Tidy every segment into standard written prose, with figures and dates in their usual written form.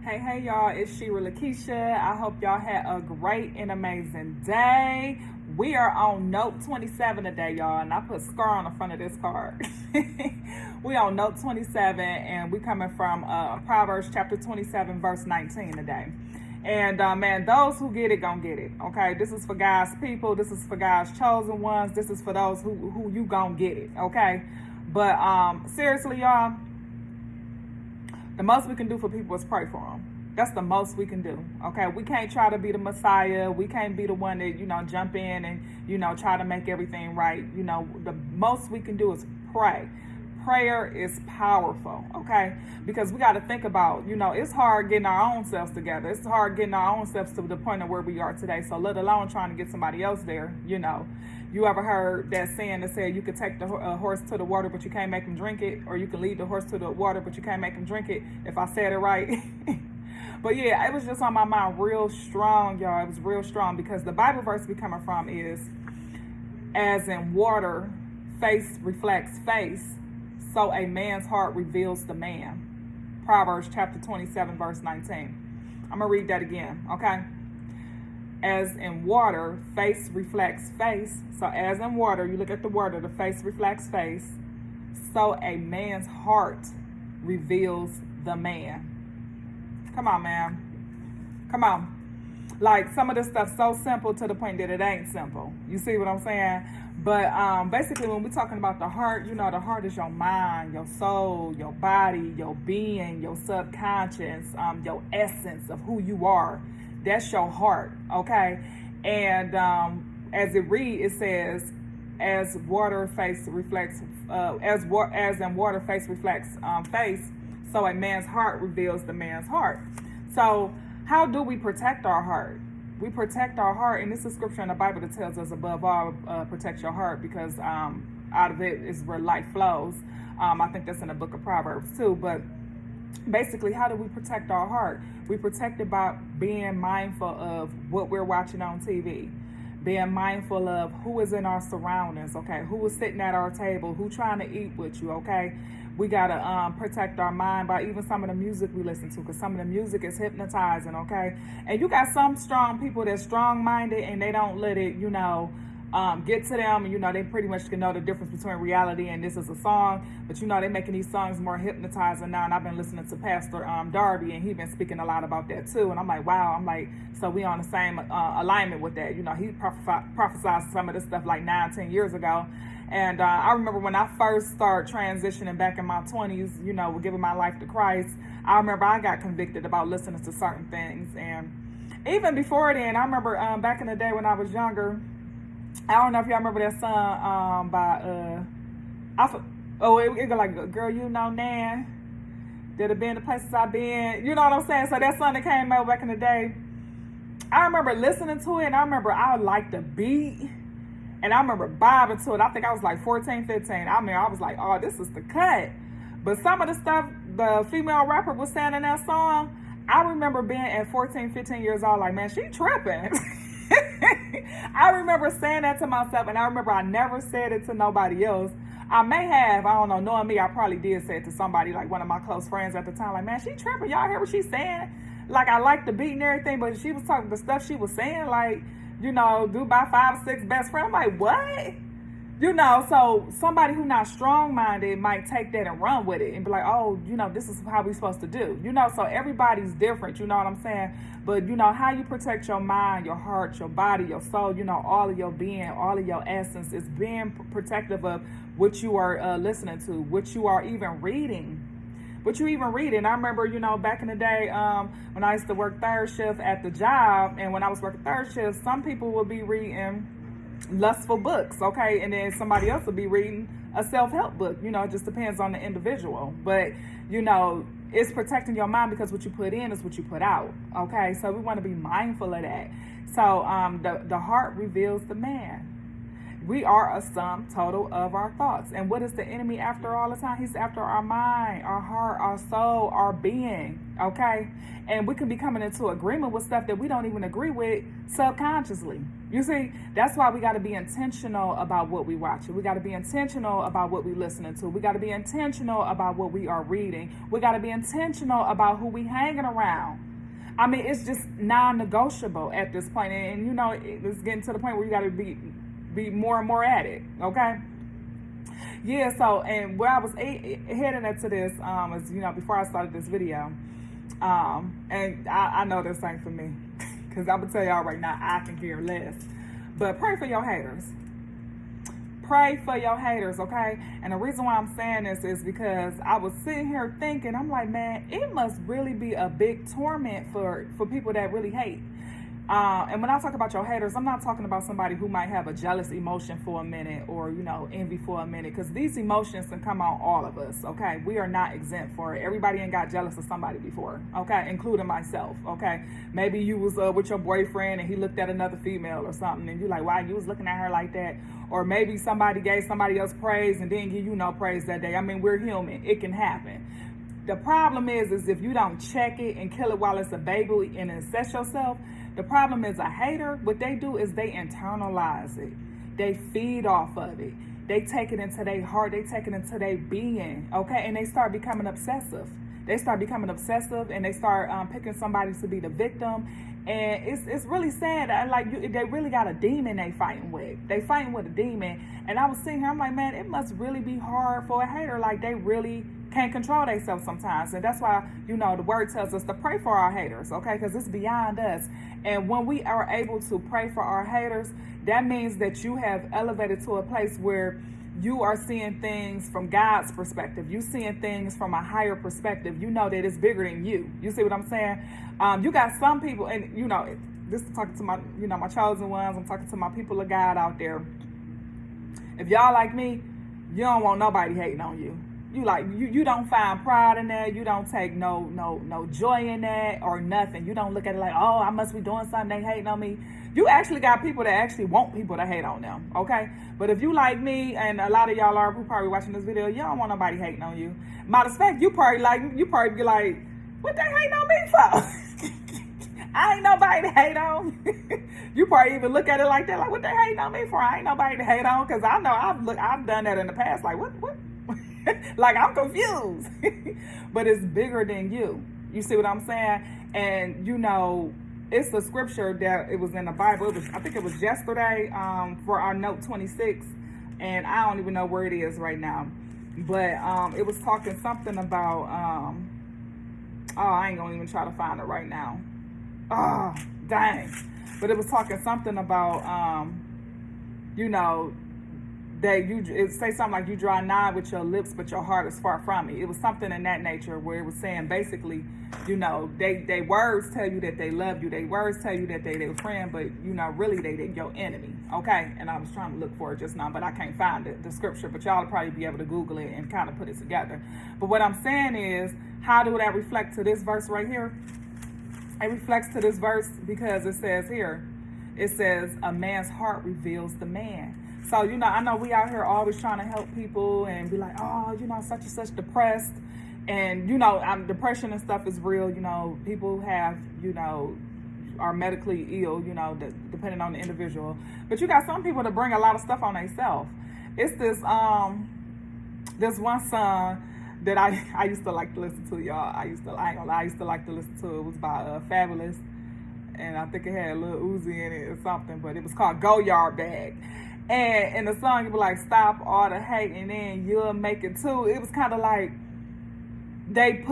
Hey, y'all, it's Shira Lakeisha. I hope y'all had a great and amazing day. We are on note 27 today, y'all, and I put SCAR on the front of this card. We on note 27, and we coming from Proverbs chapter 27, verse 19 today. And man, those who get it, gonna get it. Okay, this is for God's people. This is for God's chosen ones. This is for those who you gonna get it. Okay, but seriously, y'all, the most we can do for people is pray for them. That's the most we can do. Okay, we can't try to be the Messiah. We can't be the one that jump in and try to make everything right. The most we can do is pray. Prayer is powerful, okay? Because we got to think about, it's hard getting our own selves together. It's hard getting our own selves to the point of where we are today. So let alone trying to get somebody else there. You ever heard that saying that said you could take the horse to the water, but you can't make him drink it, or you can lead the horse to the water, but you can't make him drink it? If I said it right. But yeah, it was just on my mind real strong, y'all. It was real strong because the Bible verse we coming from is, as in water, face reflects face, so a man's heart reveals the man. Proverbs chapter 27, verse 19. I'm going to read that again, okay? As in water, face reflects face. So as in water, you look at the water, the face reflects face. So a man's heart reveals the man. Come on, man. Come on. Like, some of this stuff's so simple to the point that it ain't simple. You see what I'm saying? But basically, when we're talking about the heart, the heart is your mind, your soul, your body, your being, your subconscious, your essence of who you are. That's your heart, okay? And as it reads, it says, as water face reflects, as in water face reflects face, so a man's heart reveals the man's heart. So how do we protect our heart? We protect our heart, and this is scripture in the Bible that tells us above all, protect your heart, because out of it is where life flows. I think that's in the book of Proverbs too, but basically, how do we protect our heart? We protect it by being mindful of what we're watching on TV, being mindful of who is in our surroundings, okay? Who is sitting at our table, who trying to eat with you, okay? We got to protect our mind by even some of the music we listen to, because some of the music is hypnotizing, okay? And you got some strong people that's strong-minded and they don't let it, get to them, and they pretty much can know the difference between reality and this is a song. But they're making these songs more hypnotizing now, and I've been listening to Pastor Darby, and he's been speaking a lot about that too. And I'm like, wow, so we on the same alignment with that. He prophesied some of this stuff like 9-10 years ago. And I remember when I first started transitioning back in my 20s, with giving my life to Christ, I remember I got convicted about listening to certain things. And even before then, I remember back in the day when I was younger, I don't know if y'all remember that song by it go like, girl, Nan, that have been the places I've been. You know what I'm saying? So that song that came out back in the day, I remember listening to it, and I remember I liked the beat, and I remember bobbing to it. I think I was like 14, 15. I mean, I was like, oh, this is the cut. But some of the stuff the female rapper was saying in that song, I remember being at 14, 15 years old, like, man, she tripping. I remember saying that to myself, and I remember I never said it to nobody else. I may have, I don't know, knowing me, I probably did say it to somebody, like one of my close friends at the time, like, man, she tripping. Y'all hear what she's saying? Like, I like the beat and everything, but she was talking the stuff she was saying, like, do by 5 or 6 best friends. I'm like, what? So somebody who not strong-minded might take that and run with it and be like, oh, this is how we supposed to do. So everybody's different, you know what I'm saying? But, how you protect your mind, your heart, your body, your soul, all of your being, all of your essence is being protective of what you are listening to, what you are even reading. What you even reading. I remember, back in the day when I used to work third shift at the job, and when I was working third shift, some people would be reading lustful books, okay, and then somebody else will be reading a self-help book. It just depends on the individual, but it's protecting your mind, because what you put in is what you put out, okay? So we want to be mindful of that. So the heart reveals the man. We are a sum total of our thoughts. And what is the enemy after all the time? He's after our mind, our heart, our soul, our being, okay? And we can be coming into agreement with stuff that we don't even agree with subconsciously. You see, that's why we got to be intentional about what we watching. We got to be intentional about what we listening to. We got to be intentional about what we are reading. We got to be intentional about who we hanging around. I mean, it's just non-negotiable at this point. And you know, it's getting to the point where you got to be more and more at it, okay? Yeah, so, and where I was heading into this, is, you know, before I started this video, and I know this ain't for me, because I'm gonna tell y'all right now, I can care less, but pray for your haters. Pray for your haters, okay? And the reason why I'm saying this is because I was sitting here thinking, I'm like, man, it must really be a big torment for people that really hate. And when I talk about your haters, I'm not talking about somebody who might have a jealous emotion for a minute or, you know, envy for a minute, because these emotions can come on all of us, okay? We are not exempt for it. Everybody ain't got jealous of somebody before, okay? Including myself, okay? Maybe you was with your boyfriend and he looked at another female or something and you like, why you was looking at her like that? Or maybe somebody gave somebody else praise and didn't give you no praise that day. I mean, we're human. It can happen. The problem is if you don't check it and kill it while it's a baby and assess yourself. The problem is a hater, what they do is they internalize it. They feed off of it. They take it into their heart. They take it into their being, okay? And they start becoming obsessive. They start becoming obsessive and they start picking somebody to be the victim. And it's really sad. They really got a demon they fighting with. They fighting with a demon. And I was sitting here, I'm like, man, it must really be hard for a hater. Like, they really can't control themselves sometimes. And that's why, you know, the word tells us to pray for our haters, okay? Because it's beyond us. And when we are able to pray for our haters, that means that you have elevated to a place where you are seeing things from God's perspective. You seeing things from a higher perspective. You know that it's bigger than you. You see what I'm saying? You got some people, and you know, this is talking to my, you know, my chosen ones. I'm talking to my people of God out there. If y'all like me, you don't want nobody hating on you. You don't find pride in that. You don't take no joy in that or nothing. You don't look at it like, oh, I must be doing something, they hating on me. You actually got people that actually want people to hate on them, okay? But if you like me, and a lot of y'all are who probably watching this video, you don't want nobody hating on you. Matter of fact, you probably be like, what they hating on me for? I ain't nobody to hate on. You probably even look at it like that, like, what they hating on me for? I ain't nobody to hate on, because I know I've done that in the past. Like, what? Like, I'm confused. But it's bigger than you. You see what I'm saying? And, you know, it's a scripture that it was in the Bible. I think it was yesterday for our note 26. And I don't even know where it is right now. But it was talking something about, I ain't going to even try to find it right now. Oh, dang. But it was talking something about, you know, that it say something like, you draw nigh with your lips, but your heart is far from me. It was something in that nature where it was saying basically, you know, they words tell you that they love you. They words tell you that they their friend, but you know, really they your enemy. Okay. And I was trying to look for it just now, but I can't find the scripture, but y'all will probably be able to Google it and kind of put it together. But what I'm saying is, how do that reflect to this verse right here? It reflects to this verse because it says here, it says, a man's heart reveals the man. So, you know, I know we out here always trying to help people and be like, oh, you know, such and such depressed. And, you know, depression and stuff is real. You know, people have, you know, are medically ill, you know, depending on the individual. But you got some people that bring a lot of stuff on themselves. It's this one song that I used to like to listen to, y'all. I ain't gonna lie, I used to like to listen to it. It was by Fabulous. And I think it had a little Uzi in it or something, but it was called Go Yard Bag. And in the song, it was like, stop all the hate and then you'll make it too. It was kind of like they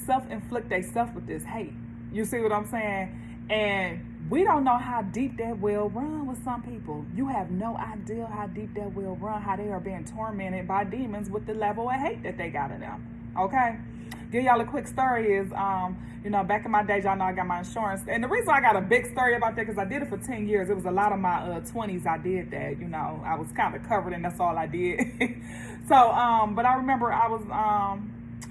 self-inflict themselves with this hate. You see what I'm saying? And we don't know how deep that will run with some people. You have no idea how deep that will run, how they are being tormented by demons with the level of hate that they got in them. Okay? Give y'all a quick story is, you know, back in my days, y'all know I got my insurance. And the reason I got a big story about that, because I did it for 10 years. It was a lot of my 20s I did that, you know. I was kind of covered and that's all I did. So, but I remember I was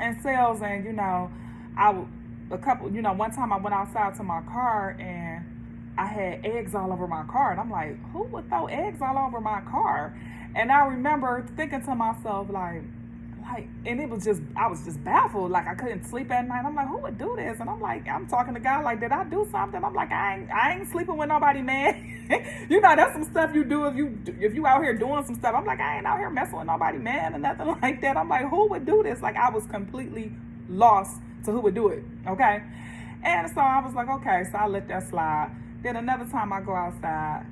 in sales and, you know, one time I went outside to my car and I had eggs all over my car. And I'm like, who would throw eggs all over my car? And I remember thinking to myself, and it was just, I was just baffled. Like, I couldn't sleep at night. I'm like, who would do this? And I'm like, I'm talking to God, like, did I do something? I'm like, I ain't sleeping with nobody, man. You know, that's some stuff you do if you out here doing some stuff. I'm like, I ain't out here messing with nobody, man, and nothing like that. I'm like, who would do this? Like, I was completely lost to who would do it, okay? And so I was like, okay, so I let that slide. Then another time I go outside,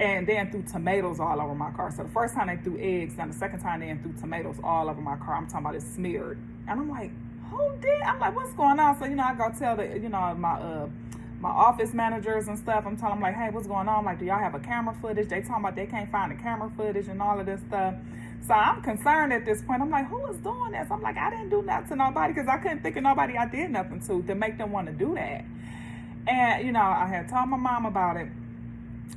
and then threw tomatoes all over my car. So the first time they threw eggs, then the second time they threw tomatoes all over my car. I'm talking about it smeared. And I'm like, who did? I'm like, what's going on? So, I go tell my office managers and stuff. I'm telling them, like, hey, what's going on? I'm like, do y'all have a camera footage? They talking about they can't find the camera footage and all of this stuff. So I'm concerned at this point. I'm like, who is doing this? I'm like, I didn't do nothing to nobody, because I couldn't think of nobody I did nothing to make them want to do that. And, I had told my mom about it.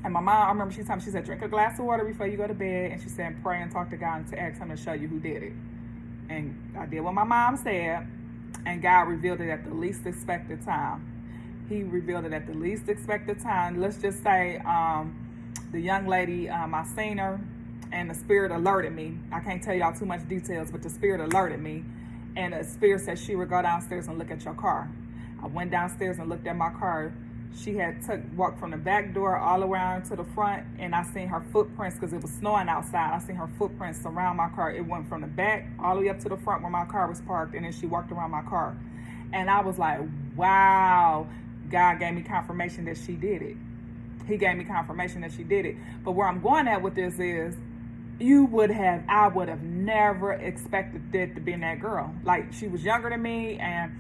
And my mom, I remember she told me, she said, drink a glass of water before you go to bed. And she said, pray and talk to God and to ask him to show you who did it. And I did what my mom said. And God revealed it at the least expected time. He revealed it at the least expected time. Let's just say the young lady, I seen her, and the spirit alerted me. I can't tell y'all too much details, but the spirit alerted me. And the spirit said she would go downstairs and look at your car. I went downstairs and looked at my car. She had walked from the back door all around to the front, and I seen her footprints, because it was snowing outside. I seen her footprints around my car. It went from the back all the way up to the front where my car was parked, and then she walked around my car. And I was like, wow, God gave me confirmation that she did it. He gave me confirmation that she did it. But where I'm going at with this is, I would have never expected it to be that girl. Like, she was younger than me, and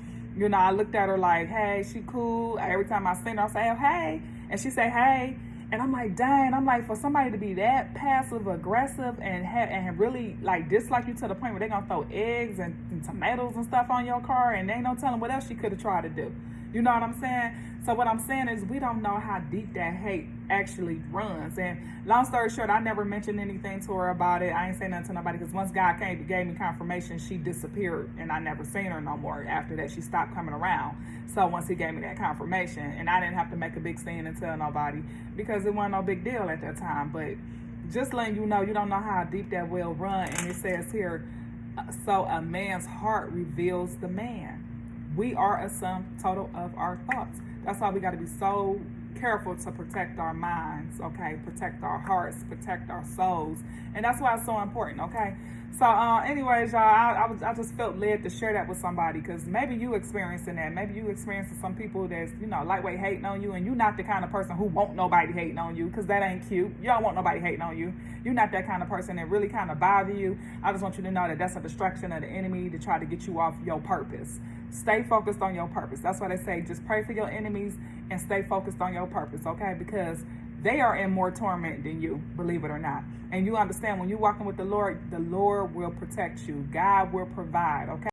I looked at her like, hey, she cool. Every time I seen her, I say, oh, hey. And she say, hey. And I'm like, dang. I'm like, for somebody to be that passive aggressive and really like dislike you to the point where they're going to throw eggs and tomatoes and stuff on your car, and they ain't no telling what else she could have tried to do. You know what I'm saying? So what I'm saying is, we don't know how deep that hate actually runs. And long story short, I never mentioned anything to her about it. I ain't saying nothing to nobody, because once God gave me confirmation, she disappeared, and I never seen her no more. After that, she stopped coming around. So once he gave me that confirmation, and I didn't have to make a big scene and tell nobody, because it wasn't no big deal at that time. But just letting you know, you don't know how deep that will run. And it says here, so a man's heart reveals the man. We are a sum total of our thoughts. That's why we got to be so careful to protect our minds, okay? Protect our hearts, protect our souls. And that's why it's so important, okay? So anyways, y'all, I just felt led to share that with somebody, because maybe you experiencing that. Maybe you experiencing some people that's, lightweight hating on you, and you're not the kind of person who want nobody hating on you, because that ain't cute. You don't want nobody hating on you. You're not that kind of person that really kind of bother you. I just want you to know that that's a distraction of the enemy to try to get you off your purpose. Stay focused on your purpose. That's why they say, just pray for your enemies and stay focused on your purpose, okay? Because they are in more torment than you, believe it or not. And you understand, when you're walking with the Lord will protect you. God will provide, okay?